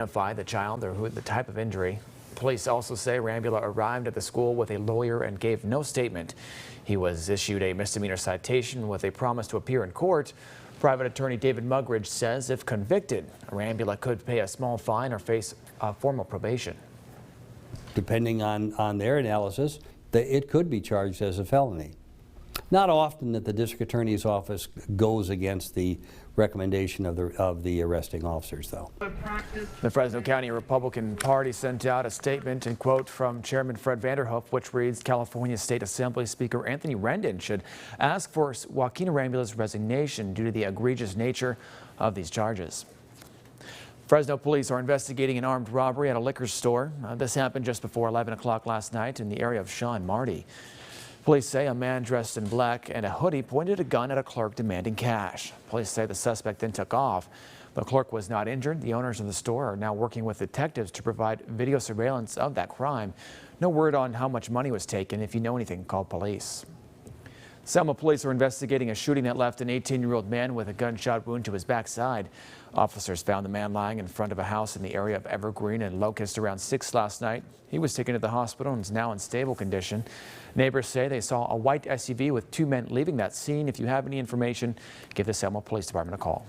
Identify the child or the type of injury. Police also say Rambula arrived at the school with a lawyer and gave no statement. He was issued a misdemeanor citation with a promise to appear in court. Private attorney David Mugridge says if convicted, Rambula could pay a small fine or face formal probation. Depending on their analysis, it could be charged as a felony. Not often that the district attorney's office goes against the recommendation of the arresting officers, though. The Fresno County Republican Party sent out a statement and quote from Chairman Fred Vanderhoof, which reads, California State Assembly Speaker Anthony Rendon should ask for Joaquin Rambula's resignation due to the egregious nature of these charges. Fresno police are investigating an armed robbery at a liquor store. This happened just before 11 o'clock last night in the area of Shaw and Marty. Police say a man dressed in black and a hoodie pointed a gun at a clerk demanding cash. Police say the suspect then took off. The clerk was not injured. The owners of the store are now working with detectives to provide video surveillance of that crime. No word on how much money was taken. If you know anything, call police. Selma police are investigating a shooting that left an 18-year-old man with a gunshot wound to his backside. Officers found the man lying in front of a house in the area of Evergreen and Locust around 6 last night. He was taken to the hospital and is now in stable condition. Neighbors say they saw a white SUV with 2 men leaving that scene. If you have any information, give the Selma Police Department a call.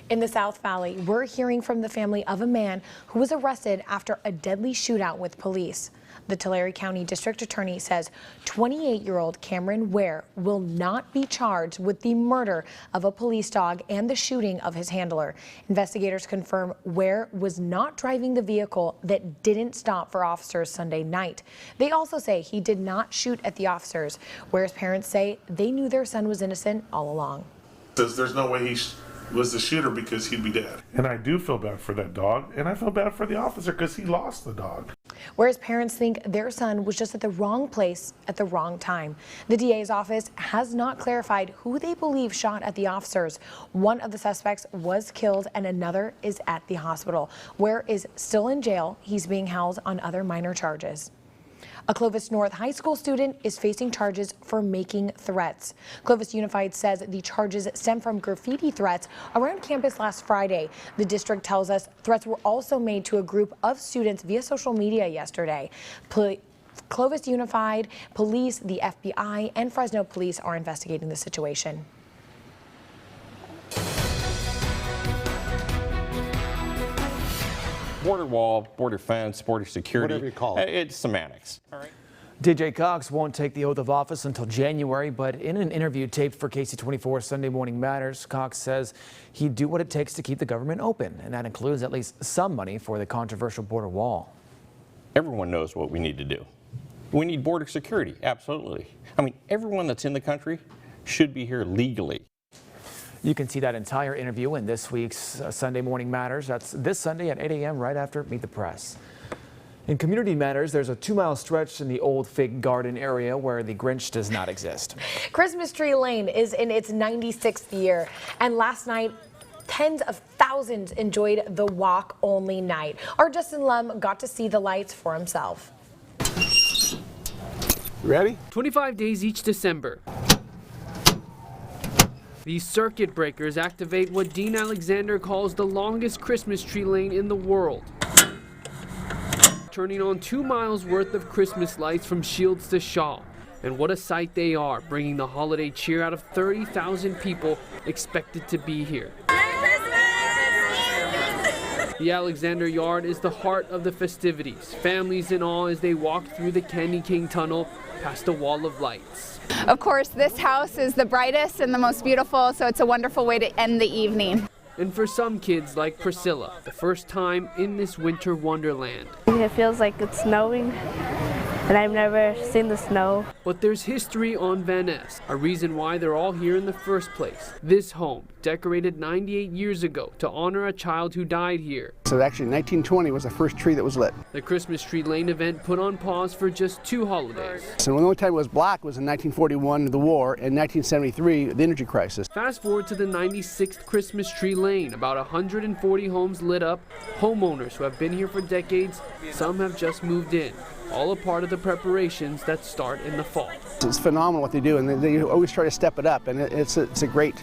In the South Valley, we're hearing from the family of a man who was arrested after a deadly shootout with police. The Tulare County District Attorney says 28-year-old Cameron Ware will not be charged with the murder of a police dog and the shooting of his handler. Investigators confirm Ware was not driving the vehicle that didn't stop for officers Sunday night. They also say he did not shoot at the officers. Ware's parents say they knew their son was innocent all along. There's no way he was the shooter because he'd be dead. And I do feel bad for that dog, and I feel bad for the officer because he lost the dog. Whereas parents think their son was just at the wrong place at the wrong time. The DA's office has not clarified who they believe shot at the officers. One of the suspects was killed and another is at the hospital. Ware is still in jail. He's being held on other minor charges. A Clovis North High School student is facing charges for making threats. Clovis Unified says the charges stem from graffiti threats around campus last Friday. The district tells us threats were also made to a group of students via social media yesterday. Clovis Unified, police, the FBI, and Fresno police are investigating the situation. Border wall, border fence, border security. Whatever you call it. It's semantics. All right. DJ Cox won't take the oath of office until January, but in an interview taped for KSEE 24 Sunday Morning Matters, Cox says he'd do what it takes to keep the government open, and that includes at least some money for the controversial border wall. Everyone knows what we need to do. We need border security, absolutely. I mean, everyone that's in the country should be here legally. You can see that entire interview in this week's Sunday Morning Matters. That's this Sunday at 8 a.m. right after Meet the Press. In Community Matters, there's a 2-mile stretch in the old fig garden area where the Grinch does not exist. Christmas Tree Lane is in its 96th year, and last night tens of thousands enjoyed the walk-only night. Our Justin Lum got to see the lights for himself. Ready? 25 days each December. These circuit breakers activate what Dean Alexander calls the longest Christmas tree lane in the world, turning on 2 miles worth of Christmas lights from Shields to Shaw. And what a sight they are, bringing the holiday cheer out of 30,000 people expected to be here. The Alexander Yard is the heart of the festivities. Families in awe as they walk through the Candy King Tunnel past a wall of lights. Of course, this house is the brightest and the most beautiful, so it's a wonderful way to end the evening. And for some kids like Priscilla, the first time in this winter wonderland. It feels like it's snowing, and I've never seen the snow. But there's history on Van Ness, a reason why they're all here in the first place. This home, decorated 98 years ago to honor a child who died here. So actually 1920 was the first tree that was lit. The Christmas Tree Lane event put on pause for just 2 holidays. So the only time it was black was in 1941, the war, and 1973, the energy crisis. Fast forward to the 96th Christmas Tree Lane, about 140 homes lit up, homeowners who have been here for decades, some have just moved in. All a part of the preparations that start in the fall. It's phenomenal what they do, and they always try to step it up, and it's a great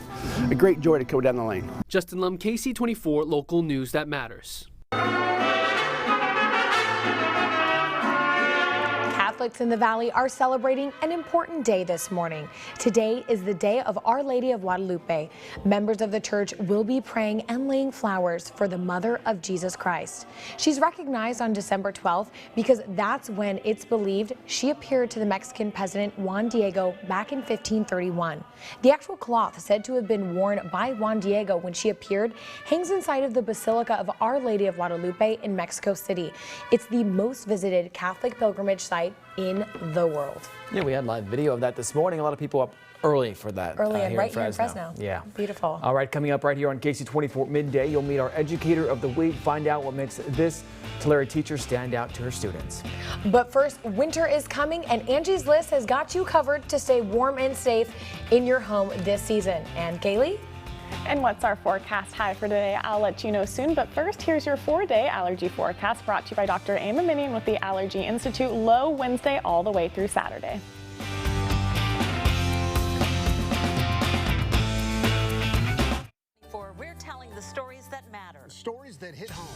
joy to go down the lane. Justin Lum, KSEE 24, local news that matters. Catholics in the Valley are celebrating an important day this morning. Today is the day of Our Lady of Guadalupe. Members of the church will be praying and laying flowers for the Mother of Jesus Christ. She's recognized on December 12th because that's when it's believed she appeared to the Mexican President Juan Diego back in 1531. The actual cloth said to have been worn by Juan Diego when she appeared hangs inside of the Basilica of Our Lady of Guadalupe in Mexico City. It's the most visited Catholic pilgrimage site in the world. Yeah, we had live video of that this morning. A lot of people up early for that. Early and here right in here in Fresno. Yeah. Beautiful. All right, coming up right here on KSEE 24 Midday, you'll meet our Educator of the Week. Find out what makes this Tulare teacher stand out to her students. But first, winter is coming, and Angie's List has got you covered to stay warm and safe in your home this season. And Kaylee? And what's our forecast high for today? I'll let you know soon, but first, here's your 4-day allergy forecast brought to you by Dr. Emma Minion with the Allergy Institute. Low Wednesday all the way through Saturday. We're telling the stories that matter. Stories that hit home.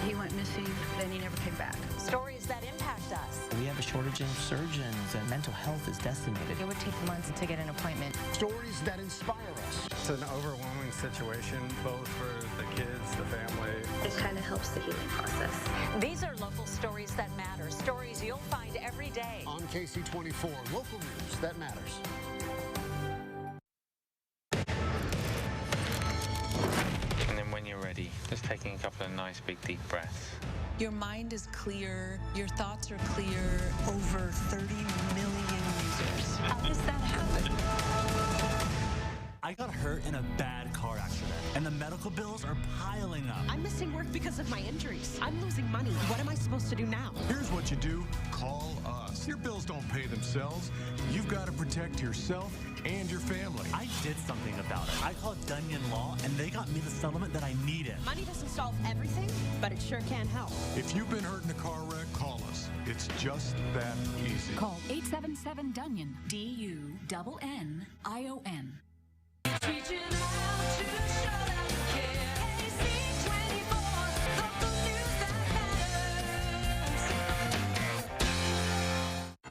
He went missing, then he never came back. Stories that impact us. We have a shortage of surgeons and mental health is decimated. It would take months to get an appointment. Stories that inspire us. It's an overwhelming situation, both for the kids, the family. It kind of helps the healing process. These are local stories that matter. Stories you'll find every day. On KSEE 24, local news that matters. And then when you're ready, just taking a couple of nice big deep breaths. Your mind is clear, your thoughts are clear. Over 30 million users. How does that happen? I got hurt in a bad car accident, and the medical bills are piling up. I'm missing work because of my injuries. I'm losing money. What am I supposed to do now? Here's what you do. Call us. Your bills don't pay themselves. You've got to protect yourself and your family. I did something about it. I called Dunyan Law, and they got me the settlement that I needed. Money doesn't solve everything, but it sure can help. If you've been hurt in a car wreck, call us. It's just that easy. Call 877-DUNYAN, DUNNION. Reaching out to show that we care. KSEE 24, local news that matters.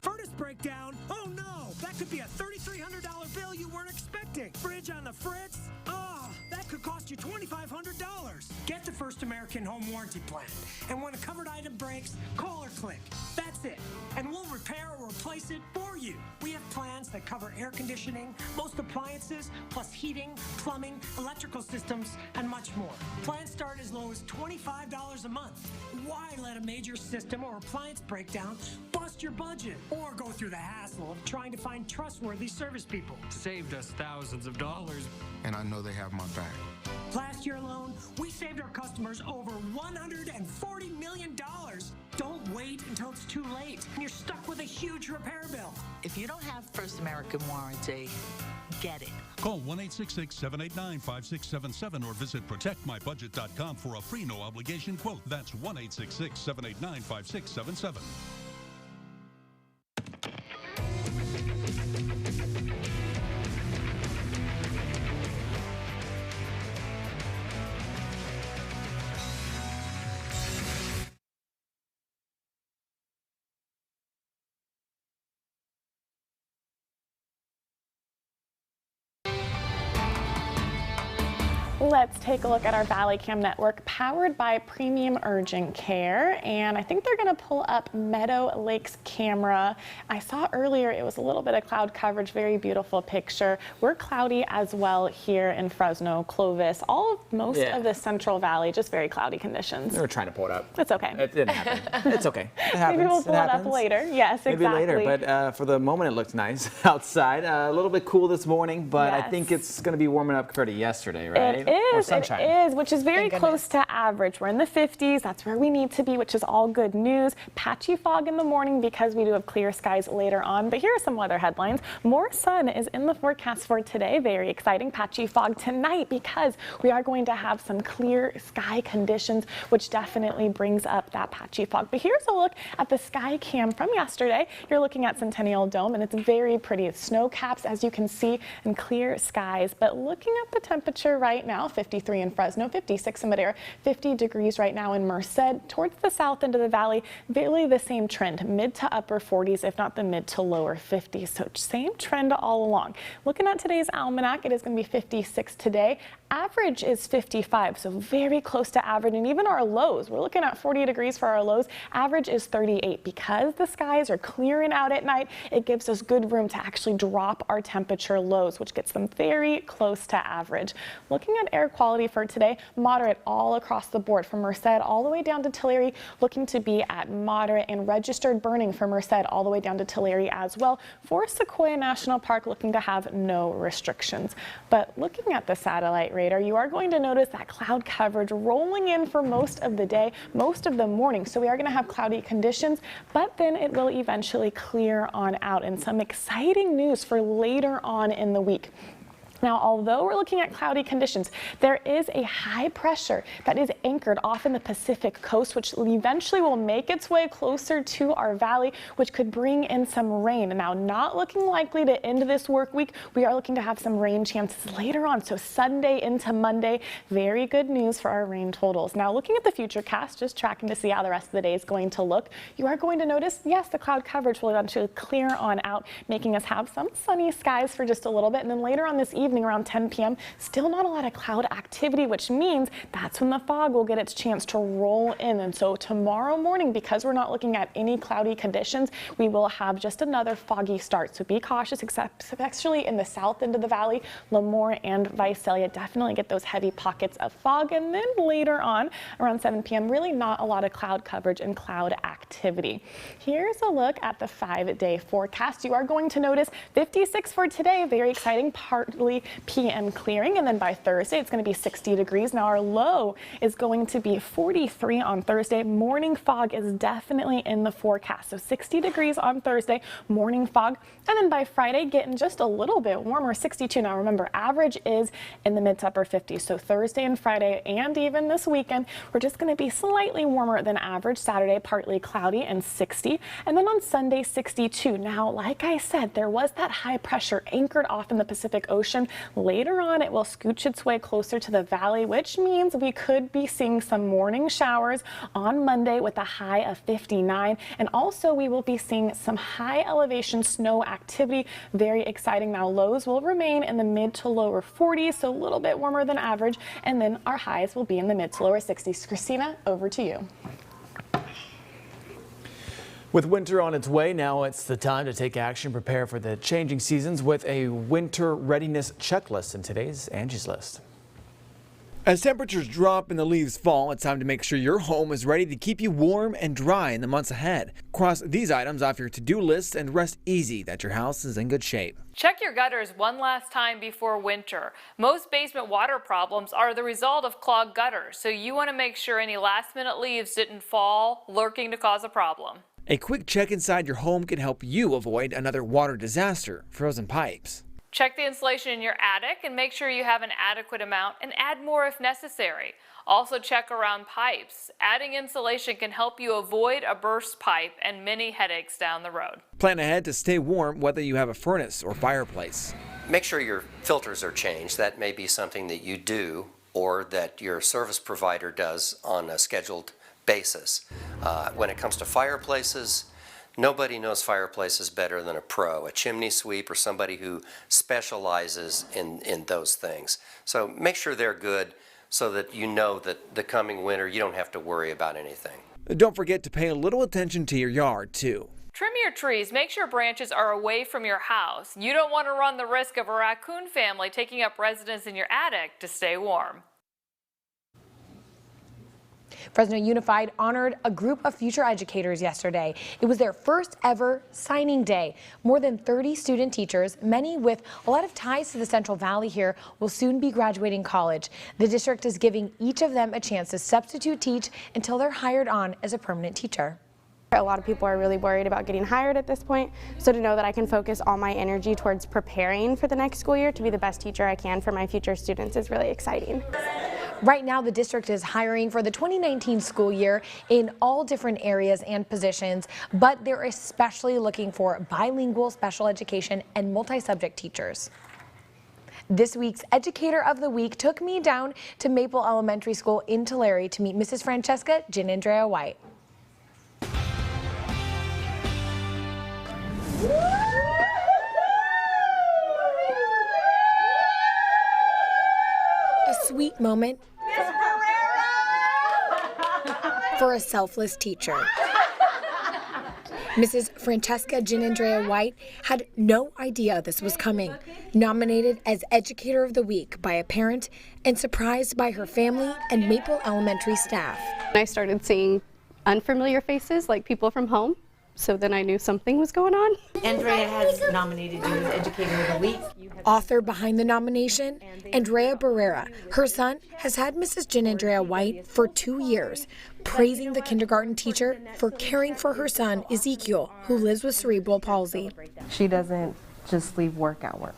Furnace breakdown? Oh no! That could be a $3,300 bill you weren't expecting. Fridge on the fritz? Oh, that could cost you $2,500. Get the First American Home Warranty Plan. And when a covered item breaks, call or click. That's it. And we'll repair or replace it for you. We have plans that cover air conditioning, most appliances, plus heating, plumbing, electrical systems, and much more. Plans start as low as $25 a month. Why let a major system or appliance breakdown bust your budget or go through the hassle of trying to find trustworthy service people? Saved us thousands of dollars. And I know they have my back. Last year alone, we saved our customers over $140 million. Don't wait until it's too late and you're stuck with a huge repair bill. If you don't have First American Warranty, get it. Call 1-866-789-5677 or visit protectmybudget.com for a free no-obligation quote. That's 1-866-789-5677. Let's take a look at our Valley Cam network powered by Premium Urgent Care, and I think they're going to pull up Meadow Lake's camera. I saw earlier it was a little bit of cloud coverage, very beautiful picture. We're cloudy as well here in Fresno, Clovis, most of the Central Valley, just very cloudy conditions. They were trying to pull it up. It's okay. It didn't happen. It's okay. It happens. Maybe we'll pull it up later. Yes, Maybe exactly. later, but for the moment it looks nice outside. A little bit cool this morning, but I think it's going to be warming up compared to yesterday, right? It is, which is very close to average. We're in the 50s. That's where we need to be, which is all good news. Patchy fog in the morning because we do have clear skies later on. But here are some weather headlines. More sun is in the forecast for today. Very exciting. Patchy fog tonight because we are going to have some clear sky conditions, which definitely brings up that patchy fog. But here's a look at the sky cam from yesterday. You're looking at Centennial Dome, and it's very pretty. Snow caps, as you can see, and clear skies. But looking at the temperature right now, now, 53 in Fresno, 56 in Madera, 50 degrees right now in Merced. Towards the south end of the valley, really the same trend, mid to upper 40s, if not the mid to lower 50s. So same trend all along. Looking at today's almanac, it is going to be 56 today. Average is 55, so very close to average. And even our lows, we're looking at 40 degrees for our lows. Average is 38. Because the skies are clearing out at night, it gives us good room to actually drop our temperature lows, which gets them very close to average. Looking at air quality for today, moderate all across the board from Merced all the way down to Tulare, looking to be at moderate, and registered burning from Merced all the way down to Tulare as well. For Sequoia National Park, looking to have no restrictions. But looking at the satellite radar, you are going to notice that cloud coverage rolling in for most of the day, most of the morning. So we are going to have cloudy conditions, but then it will eventually clear on out. And some exciting news for later on in the week. Now, although we're looking at cloudy conditions, there is a high pressure that is anchored off in the Pacific coast, which eventually will make its way closer to our valley, which could bring in some rain. Now, not looking likely to end this work week. We are looking to have some rain chances later on. So Sunday into Monday, very good news for our rain totals. Now, looking at the futurecast, just tracking to see how the rest of the day is going to look, you are going to notice, yes, the cloud coverage will eventually clear on out, making us have some sunny skies for just a little bit. And then later on this evening, around 10 p.m. still not a lot of cloud activity, which means that's when the fog will get its chance to roll in. And so tomorrow morning, because we're not looking at any cloudy conditions, we will have just another foggy start. So be cautious, especially in the south end of the valley, Lemoore and Visalia. Definitely get those heavy pockets of fog. And then later on, around 7 p.m., really not a lot of cloud coverage and cloud activity. Here's a look at the 5-day forecast. You are going to notice 56 for today, very exciting, partly PM clearing, and then by Thursday it's going to be 60 degrees. Now our low is going to be 43 on Thursday. Morning fog is definitely in the forecast, so 60 degrees on Thursday, morning fog, and then by Friday getting just a little bit warmer, 62. Now remember, average is in the mid to upper 50s, so Thursday and Friday and even this weekend we're just going to be slightly warmer than average. Saturday partly cloudy and 60, and then on Sunday 62. Now like I said, there was that high pressure anchored off in the Pacific Ocean. Later on, it will scooch its way closer to the valley, which means we could be seeing some morning showers on Monday with a high of 59. And also we will be seeing some high elevation snow activity. Very exciting. Now lows will remain in the mid to lower 40s, so a little bit warmer than average. And then our highs will be in the mid to lower 60s. Christina, over to you. With winter on its way, now it's the time to take action, prepare for the changing seasons with a winter readiness checklist in today's Angie's List. As temperatures drop and the leaves fall, it's time to make sure your home is ready to keep you warm and dry in the months ahead. Cross these items off your to-do list and rest easy that your house is in good shape. Check your gutters one last time before winter. Most basement water problems are the result of clogged gutters, so you want to make sure any last-minute leaves didn't fall, lurking to cause a problem. A quick check inside your home can help you avoid another water disaster, frozen pipes. Check the insulation in your attic and make sure you have an adequate amount and add more if necessary. Also check around pipes. Adding insulation can help you avoid a burst pipe and many headaches down the road. Plan ahead to stay warm whether you have a furnace or fireplace. Make sure your filters are changed. That may be something that you do or that your service provider does on a scheduled basis. When it comes to fireplaces, nobody knows fireplaces better than a pro, a chimney sweep or somebody who specializes in those things. So make sure they're good so that you know that the coming winter you don't have to worry about anything. Don't forget to pay a little attention to your yard too. Trim your trees. Make sure branches are away from your house. You don't want to run the risk of a raccoon family taking up residence in your attic to stay warm. Fresno Unified honored a group of future educators yesterday. It was their first ever signing day. More than 30 student teachers, many with a lot of ties to the Central Valley here, will soon be graduating college. The district is giving each of them a chance to substitute teach until they're hired on as a permanent teacher. A lot of people are really worried about getting hired at this point, so to know that I can focus all my energy towards preparing for the next school year to be the best teacher I can for my future students is really exciting. Right now, the district is hiring for the 2019 school year in all different areas and positions, but they're especially looking for bilingual special education and multi-subject teachers. This week's Educator of the Week took me down to Maple Elementary School in Tulare to meet Mrs. Francesca Gingerbread White. A sweet moment for a selfless teacher. Mrs. Francesca Gingerbread White had no idea this was coming. Nominated as Educator of the Week by a parent and surprised by her family and Maple Elementary staff. I started seeing unfamiliar faces, like people from home, so then I knew something was going on. Andrea has nominated you as Educator of the Week. Author behind the nomination, Andrea Barrera. Her son has had Mrs. Gingerbread White for 2 years, praising the kindergarten teacher for caring for her son, Ezekiel, who lives with cerebral palsy. She doesn't just leave work at work.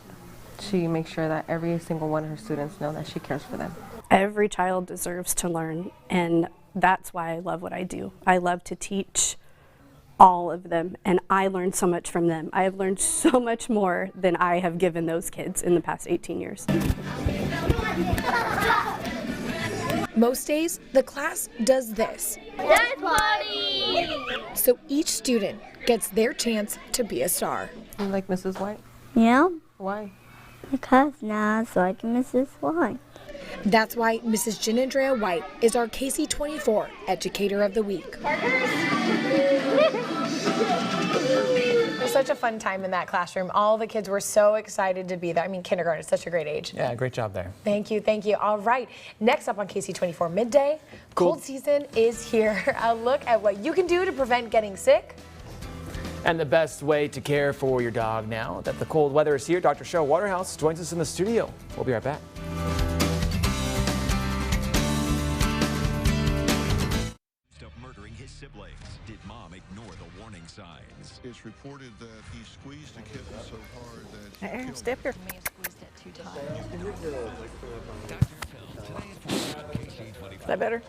She makes sure that every single one of her students know that she cares for them. Every child deserves to learn, and that's why I love what I do. I love to teach all of them, and I learned so much from them. I have learned so much more than I have given those kids in the past 18 years. Most days, the class does this. Dance party! So each student gets their chance to be a star. You like Mrs. White? Yeah. Why? Because now it's like Mrs. White. That's why Mrs. Gingerbread White is our KSEE 24 Educator of the Week. It was such a fun time in that classroom. All the kids were so excited to be there. I mean, kindergarten is such a great age. Yeah, great job there. Thank you, thank you. All right, next up on KSEE 24 Midday, cold season is here. A look at what you can do to prevent getting sick. And the best way to care for your dog now that the cold weather is here. Dr. Cheryl Waterhouse joins us in the studio. We'll be right back. Murdering his siblings. Did mom ignore the warning signs? It's reported that he squeezed a kitten so hard that Aaron, step here. May have squeezed it too tight. Is that better?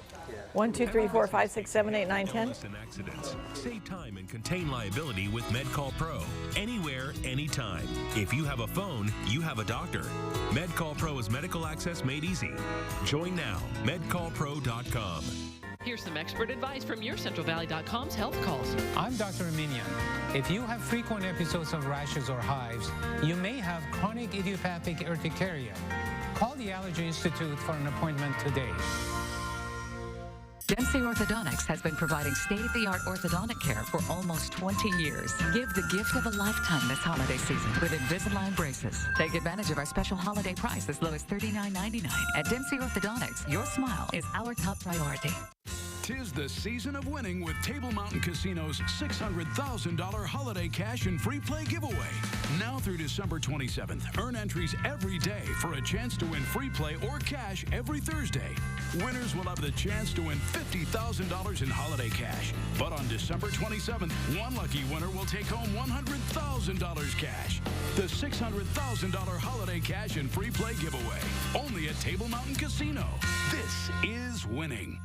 1, 2, 3, 4, 5, 6, 7, 8, 9, 10. Accidents. Save time and contain liability with MedCall Pro. Anywhere, anytime. If you have a phone, you have a doctor. MedCall Pro is medical access made easy. Join now. MedCallPro.com. Here's some expert advice from YourCentralValley.com's Health Calls. I'm Dr. Aminian. If you have frequent episodes of rashes or hives, you may have chronic idiopathic urticaria. Call the Allergy Institute for an appointment today. Dempsey Orthodontics has been providing state-of-the-art orthodontic care for almost 20 years. Give the gift of a lifetime this holiday season with Invisalign braces. Take advantage of our special holiday price as low as $39.99. At Dempsey Orthodontics, your smile is our top priority. 'Tis the season of winning with Table Mountain Casino's $600,000 holiday cash and free play giveaway. Now through December 27th, earn entries every day for a chance to win free play or cash every Thursday. Winners will have the chance to win $50,000 in holiday cash. But on December 27th, one lucky winner will take home $100,000 cash. The $600,000 holiday cash and free play giveaway. Only at Table Mountain Casino. This is winning.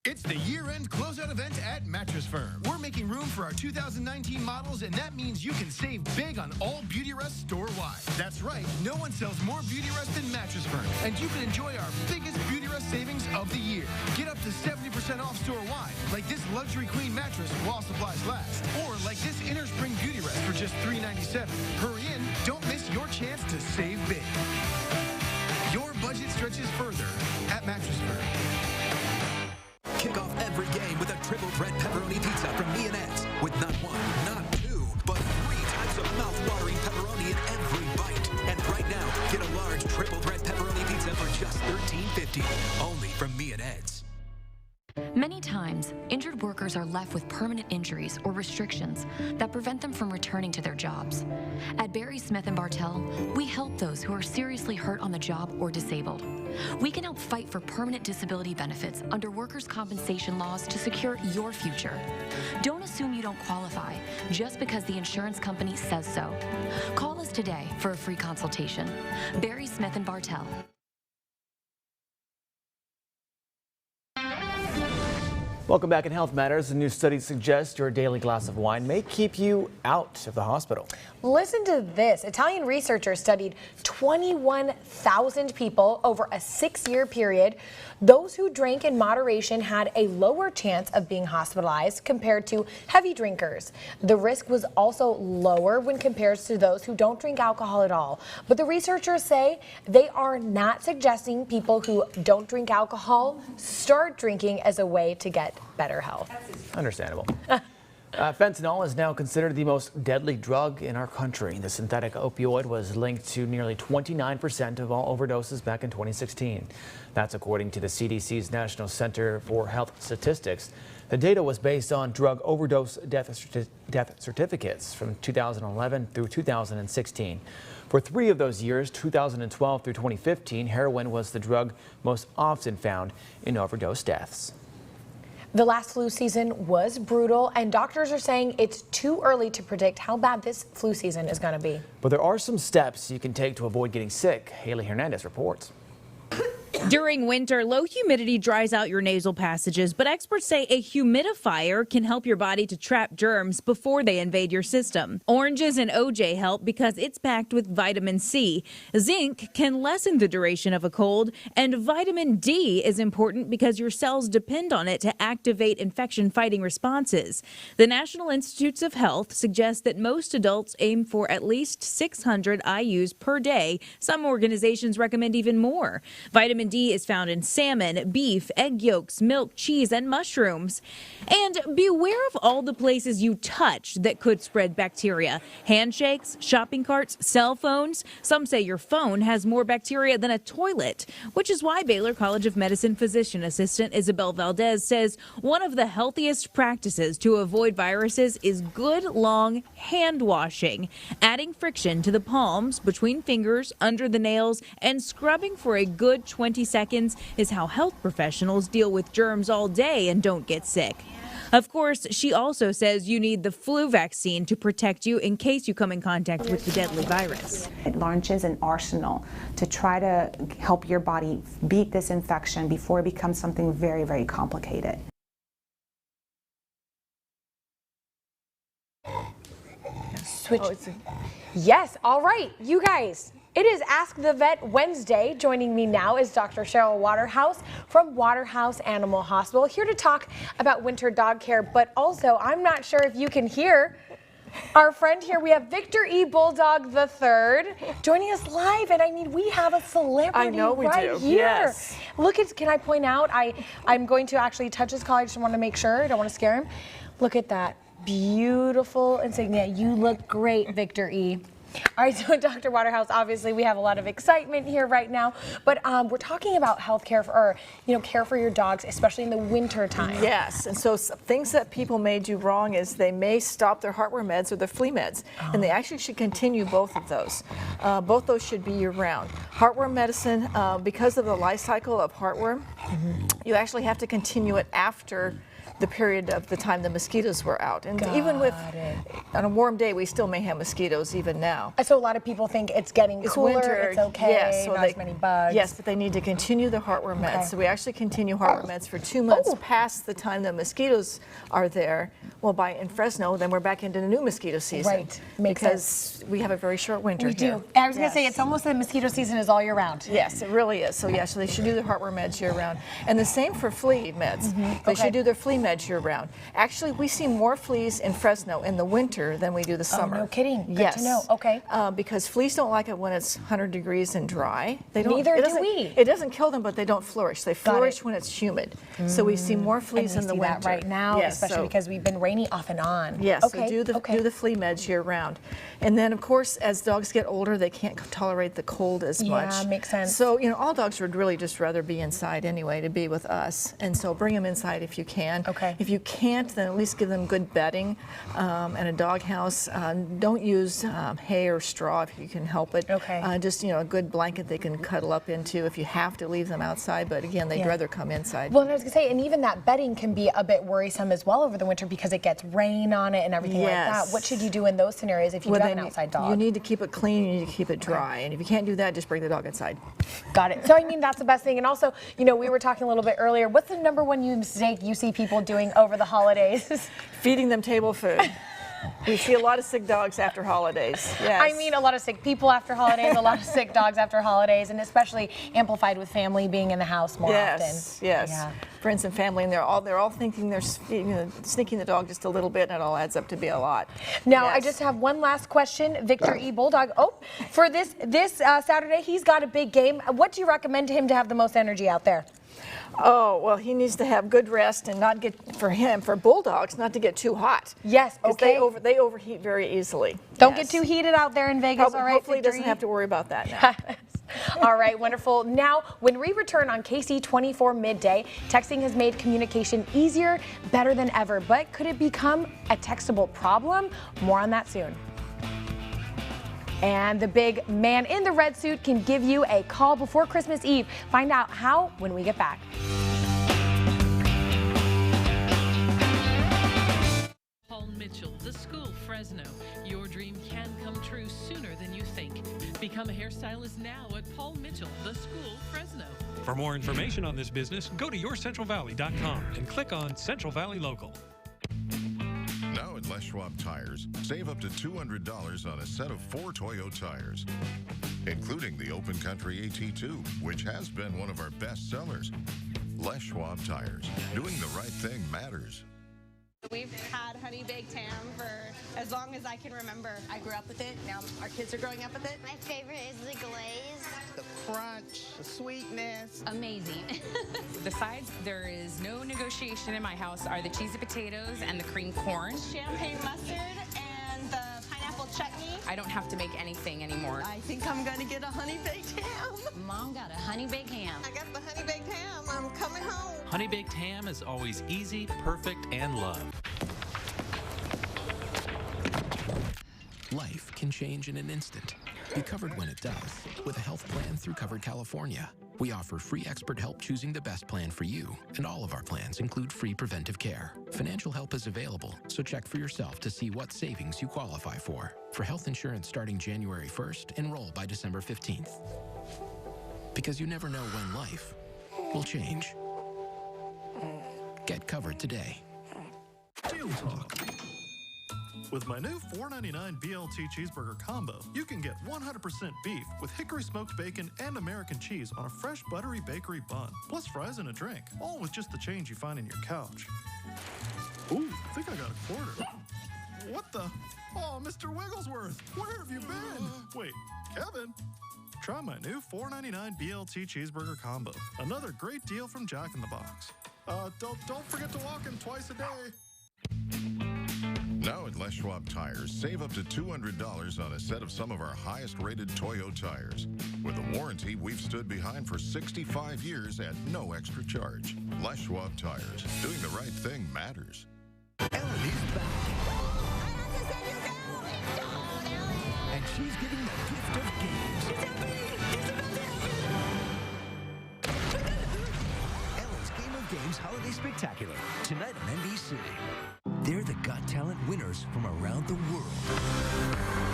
It's the year-end closeout event at Mattress Firm. We're making room for our 2019 models, and that means you can save big on all Beautyrest store-wide. That's right, no one sells more Beautyrest than Mattress Firm, and you can enjoy our biggest Beautyrest savings of the year. Get up to 70% off store-wide, like this luxury queen mattress while supplies last, or like this inner spring Beautyrest for just $397. Hurry in, don't miss your chance to save big. Your budget stretches further at Mattress Firm. Kick off every game with a triple threat pepperoni pizza from Me and Ed's. With not one, not two, but 3 types of mouth-watering pepperoni in every bite. And right now, get a large triple threat pepperoni pizza for just $13.50. Only from Me and Ed's. Many times, injured workers are left with permanent injuries or restrictions that prevent them from returning to their jobs. At Barry Smith & Bartell, we help those who are seriously hurt on the job or disabled. We can help fight for permanent disability benefits under workers' compensation laws to secure your future. Don't assume you don't qualify just because the insurance company says so. Call us today for a free consultation. Barry Smith & Bartell. Welcome back in Health Matters. A new study suggests your daily glass of wine may keep you out of the hospital. Listen to this. Italian researchers studied 21,000 people over a 6-year period. Those who drank in moderation had a lower chance of being hospitalized compared to heavy drinkers. The risk was also lower when compared to those who don't drink alcohol at all. But the researchers say they are not suggesting people who don't drink alcohol start drinking as a way to get better health. Understandable. Fentanyl is now considered the most deadly drug in our country. The synthetic opioid was linked to nearly 29% of all overdoses back in 2016. That's according to the CDC's National Center for Health Statistics. The data was based on drug overdose death certificates from 2011 through 2016. For 3 of those years, 2012 through 2015, heroin was the drug most often found in overdose deaths. The last flu season was brutal, and doctors are saying it's too early to predict how bad this flu season is going to be. But there are some steps you can take to avoid getting sick. Haley Hernandez reports. During winter, low humidity dries out your nasal passages, but experts say a humidifier can help your body to trap germs before they invade your system. Oranges and OJ help because it's packed with vitamin C. Zinc can lessen the duration of a cold, and vitamin D is important because your cells depend on it to activate infection-fighting responses. The National Institutes of Health suggests that most adults aim for at least 600 IUs per day. Some organizations recommend even more. Vitamin D is found in salmon, beef, egg yolks, milk, cheese, and mushrooms. And beware of all the places you touch that could spread bacteria. Handshakes, shopping carts, cell phones. Some say your phone has more bacteria than a toilet, which is why Baylor College of Medicine physician assistant Isabel Valdez says one of the healthiest practices to avoid viruses is good long hand washing. Adding friction to the palms, between fingers, under the nails, and scrubbing for a good 20 seconds is how health professionals deal with germs all day and don't get sick. Of course, she also says you need the flu vaccine to protect you in case you come in contact with the deadly virus. It launches an arsenal to try to help your body beat this infection before it becomes something very, very complicated. Switch. Yes, all right, you guys. It is Ask the Vet Wednesday. Joining me now is Dr. Cheryl Waterhouse from Waterhouse Animal Hospital, here to talk about winter dog care, but also, I'm not sure if you can hear our friend here. We have Victor E. Bulldog III joining us live, and I mean, we have a celebrity right here. Yes. Look at, can I point out, I'm going to actually touch his collar. I just want to make sure, I don't want to scare him. Look at that beautiful insignia. You look great, Victor E. All right, so Dr. Waterhouse, obviously we have a lot of excitement here right now, but we're talking about health care for, care for your dogs, especially in the winter time. Yes, and so things that people may do wrong is they may stop their heartworm meds or their flea meds, and they actually should continue both of those. Both those should be year-round. Heartworm medicine, because of the life cycle of heartworm, you actually have to continue it after the period of the time the mosquitoes were out. And even with, on a warm day, we still may have mosquitoes even now. So a lot of people think it's getting cooler, winter, it's okay, yes, so not as many bugs. Yes, but they need to continue the heartworm meds. So we actually continue heartworm meds for 2 months past the time the mosquitoes are there. Well, in Fresno, then we're back into the new mosquito season. Right, makes sense. We have a very short winter We here. do. I was gonna say, it's almost the mosquito season is all year round. Yes, it really is. So yeah, so they should do the heartworm meds year round. And the same for flea meds. They should do their flea meds year round. Actually, we see more fleas in Fresno in the winter than we do the summer. Oh, no kidding. Good yes. to know. Okay. Because fleas don't like it when it's 100 degrees and dry. They don't, Neither do we. It doesn't kill them, but they don't flourish. They flourish when it's humid. So we see more fleas in the winter. That right now, especially because we've been rainy off and on. Yes, so do the flea meds year round. And then, of course, as dogs get older, they can't tolerate the cold as much. Yeah, makes sense. So, all dogs would really just rather be inside anyway to be with us. And so bring them inside if you can. Okay. If you can't, then at least give them good bedding and a dog house. Don't use hay or straw if you can help it. Okay. Just, a good blanket they can cuddle up into if you have to leave them outside. But again, they'd rather come inside. Well, and I was going to say, and even that bedding can be a bit worrisome as well over the winter because it gets rain on it and everything like that. What should you do in those scenarios if you do have an outside dog? You need to keep it clean, you need to keep it dry. And if you can't do that, just bring the dog inside. Got it. So, I mean, that's the best thing. And also, we were talking a little bit earlier. What's the #1 mistake you see people people doing over the holidays? Feeding them table food. We see a lot of sick dogs after holidays. Yes. I mean, a lot of sick people after holidays, a lot of sick dogs after holidays, and especially amplified with family being in the house more often. Yes. Yeah. Friends and family, and they're all thinking they're sneaking the dog just a little bit, and it all adds up to be a lot. Now, Yes. I just have one last question. Victor E. Bulldog. Oh, for this Saturday, he's got a big game. What do you recommend to him to have the most energy out there? Oh, well, he needs to have good rest and not get, for bulldogs, not to get too hot. Yes, okay. They overheat very easily. Don't get too heated out there in Vegas, all right? Hopefully he doesn't have to worry about that now. All right, wonderful. Now, when we return on KSEE 24 Midday, texting has made communication easier, better than ever. But could it become a textable problem? More on that soon. And the big man in the red suit can give you a call before Christmas Eve. Find out how when we get back. Paul Mitchell, The School, Fresno. Your dream can come true sooner than you think. Become a hairstylist now at Paul Mitchell, The School, Fresno. For more information on this business, go to yourcentralvalley.com and click on Central Valley Local. Now at Schwab Tires, save up to $200 on a set of 4 Toyo tires, including the Open Country AT2, which has been one of our best sellers. Schwab Tires, doing the right thing matters. We've had honey baked ham for as long as I can remember. I grew up with it. Now our kids are growing up with it. My favorite is the glaze. The crunch, the sweetness. Amazing. Besides, there is no negotiation in my house are the cheesy potatoes and the cream corn. Champagne mustard and the pineapple chutney. I don't have to make anything anymore. I think I'm going to get a honey baked ham. Mom got a honey baked ham. I got the honey baked ham. I'm coming home. Honey baked ham is always easy, perfect, and loved. Life can change in an instant. Be covered when it does with a health plan through Covered California. We offer free expert help choosing the best plan for you, and all of our plans include free preventive care. Financial help is available, so check for yourself to see what savings you qualify for. For health insurance starting January 1st, enroll by December 15th. Because you never know when life will change. Get covered today. Deal Talk. With my new $4.99 BLT cheeseburger combo, you can get 100% beef with hickory smoked bacon and American cheese on a fresh buttery bakery bun, plus fries and a drink, all with just the change you find in your couch. Ooh, I think I got a quarter. What the? Oh, Mr. Wigglesworth, where have you been? Wait, Kevin? Try my new $4.99 BLT cheeseburger combo. Another great deal from Jack in the Box. Don't forget to walk in twice a day. Now at Schwab Tires, save up to $200 on a set of some of our highest-rated Toyo tires. With a warranty we've stood behind for 65 years at no extra charge. Schwab Tires, doing the right thing matters. Ellen is back. And she's giving the gift of games. Ellen's Game of Games Holiday Spectacular, tonight on NBC. They're the Got Talent winners from around the world.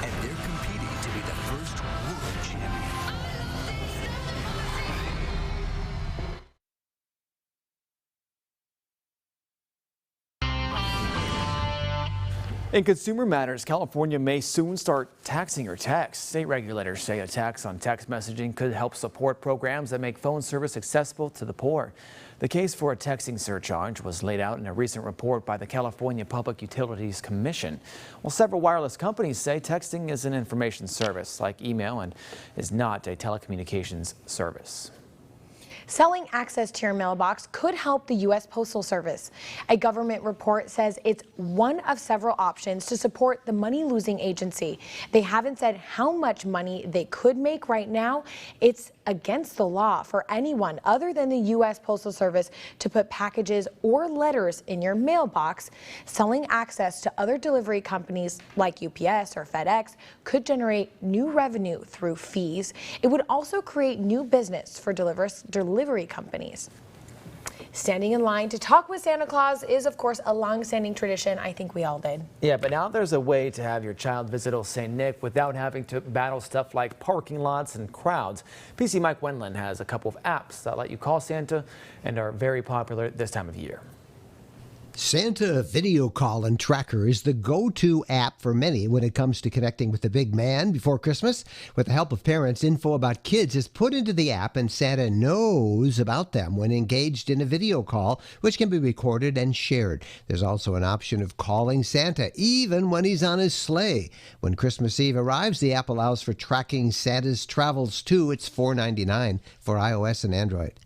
And they're competing to be the first world champion. In consumer matters, California may soon start taxing your text. State regulators say a tax on text messaging could help support programs that make phone service accessible to the poor. The case for a texting surcharge was laid out in a recent report by the California Public Utilities Commission. Well, several wireless companies say texting is an information service like email and is not a telecommunications service. Selling access to your mailbox could help the U.S. Postal Service. A government report says it's one of several options to support the money-losing agency. They haven't said how much money they could make right now. It's against the law for anyone other than the U.S. Postal Service to put packages or letters in your mailbox. Selling access to other delivery companies like UPS or FedEx could generate new revenue through fees. It would also create new business for delivery companies. Standing in line to talk with Santa Claus is, of course, a long-standing tradition. I think we all did. Yeah, but now there's a way to have your child visit old St. Nick without having to battle stuff like parking lots and crowds. PC Mike Wendland has a couple of apps that let you call Santa and are very popular this time of year. Santa Video Call and Tracker is the go-to app for many when it comes to connecting with the big man before Christmas. With the help of parents, info about kids is put into the app and Santa knows about them when engaged in a video call, which can be recorded and shared. There's also an option of calling Santa even when he's on his sleigh. When Christmas Eve arrives, the app allows for tracking Santa's travels too. It's $4.99 for iOS and Android.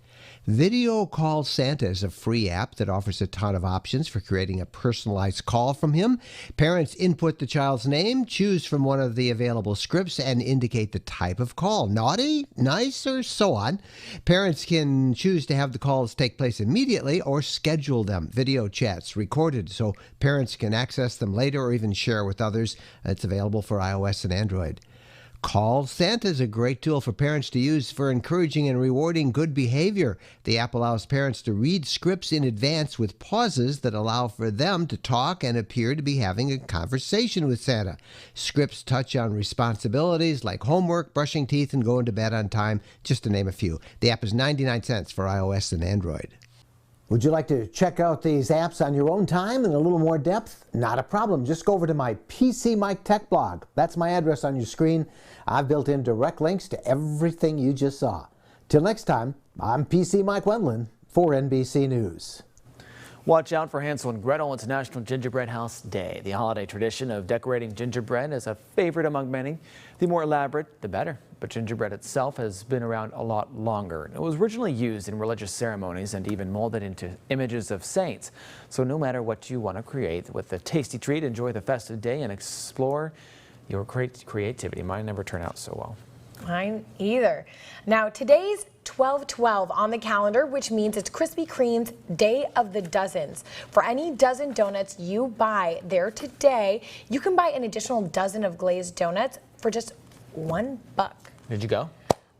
Video Call Santa is a free app that offers a ton of options for creating a personalized call from him. Parents input the child's name, choose from one of the available scripts, and indicate the type of call, naughty, nice, or so on. Parents can choose to have the calls take place immediately or schedule them. Video chats recorded so parents can access them later or even share with others. It's available for iOS and Android. Call Santa is a great tool for parents to use for encouraging and rewarding good behavior. The app allows parents to read scripts in advance with pauses that allow for them to talk and appear to be having a conversation with Santa. Scripts touch on responsibilities like homework, brushing teeth, and going to bed on time, just to name a few. The app is 99 cents for iOS and Android. Would you like to check out these apps on your own time in a little more depth? Not a problem. Just go over to my PC Mike Tech blog. That's my address on your screen. I've built in direct links to everything you just saw. Till next time, I'm PC Mike Wendland for NBC News. Watch out for Hansel and Gretel. It's National Gingerbread House Day. The holiday tradition of decorating gingerbread is a favorite among many. The more elaborate, the better. But gingerbread itself has been around a lot longer. It was originally used in religious ceremonies and even molded into images of saints. So no matter what you want to create with the tasty treat, enjoy the festive day and explore your creativity. Mine never turn out so well. Mine either. Now, today's 12/12 on the calendar, which means it's Krispy Kreme's Day of the Dozens. For any dozen donuts you buy there today, you can buy an additional dozen of glazed donuts for just $1. Did you go?